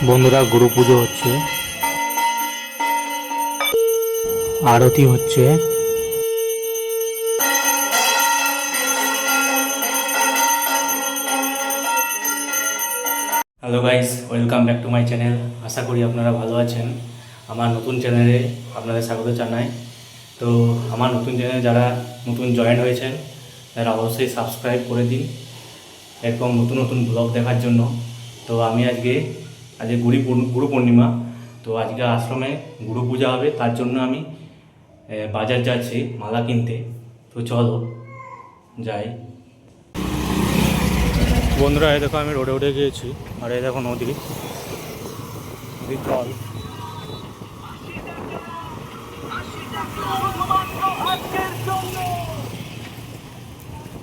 বন্ধুরা, গুরু পুজো হচ্ছে, আরতি হচ্ছে। Hello guys, welcome back to my channel. আশা করি আপনারা ভালো আছেন। আমার নতুন চ্যানেলে আপনাদের স্বাগত জানাই। তো আমার নতুন চ্যানেলে যারা নতুন জয়েন হয়েছেন তারা অবশ্যই সাবস্ক্রাইব করে দিন এরকম নতুন নতুন ব্লগ দেখার জন্য। তো আমি আজকে গুরু পূর্ণিমা, তো আজকে আশ্রমে গুরু পূজা হবে, তার জন্য আমি বাজার যাচ্ছি মালা কিনতে। তো চলো যাই। বন্ধুরা, এই দেখো আমি রোডে উঠে গিয়েছি, আর এই দেখো নদীর জল।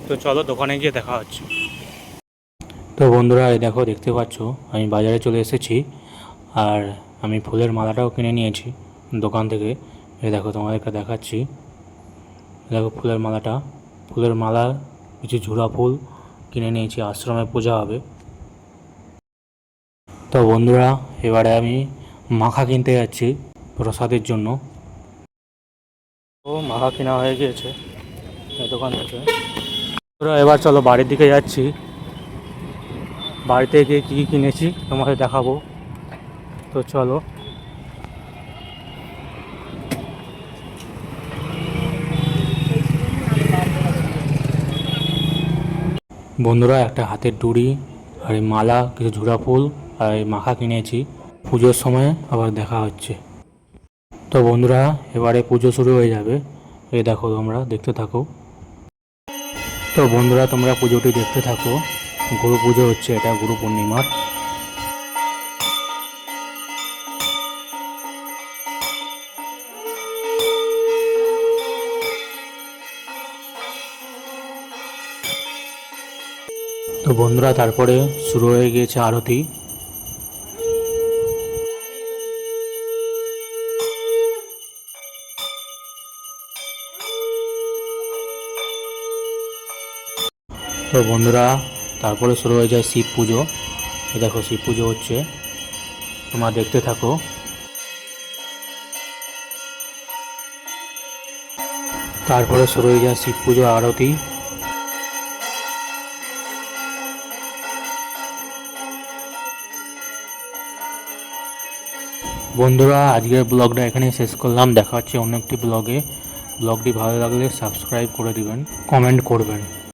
তো চলো দোকানে গিয়ে দেখা হচ্ছে। তো বন্ধুরা, এই দেখো দেখতে পাচ্ছ আমি বাজারে চলে এসেছি, আর আমি ফুলের মালাটাও কিনে নিয়েছি দোকান থেকে। এই দেখো তোমাদেরকে দেখাচ্ছি। দেখো ফুলের মালাটা, ফুলের মালা, কিছু ঝুড়া ফুল কিনে নিয়েছি, আশ্রমে পূজা হবে। তো বন্ধুরা, এবারে আমি মাখা কিনতে যাচ্ছি প্রসাদের জন্য। ও মাখা কেনা হয়ে গিয়েছে এই দোকান থেকে। বন্ধুরা, এবার চলো বাড়ির দিকে যাচ্ছি। বাড়িতে গিয়ে কী কী কিনেছি তোমাদের দেখাবো। তো চলো। বন্ধুরা, একটা হাতের ডুরি, আর এই মালা, কিছু ঝুড়া ফুল, আর এই মাখা কিনেছি। পুজোর সময় আবার দেখা হচ্ছে। তো বন্ধুরা, এবারে পুজো শুরু হয়ে যাবে। এই দেখো, তোমরা দেখতে থাকো। তো বন্ধুরা, তোমরা পুজোটি দেখতে থাকো। গুরু পুজো হচ্ছে, এটা গুরু পূর্ণিমার। তো বন্ধুরা, তারপরে শুরু হয়ে গিয়েছে আরতি। তো বন্ধুরা, তারপরে শুরু হয়ে যায় শিব পুজো। এই দেখো শিব পুজো হচ্ছে, তোমরা দেখতে থাকো। তারপরে শুরু হয়ে যায় শিব পুজো আরতি। বন্ধুরা, আজকের ব্লগটা এখানেই শেষ করলাম। দেখা হচ্ছে অন্য একটি ব্লগে। ব্লগটি ভালো লাগলে সাবস্ক্রাইব করে দিবেন, কমেন্ট করবেন।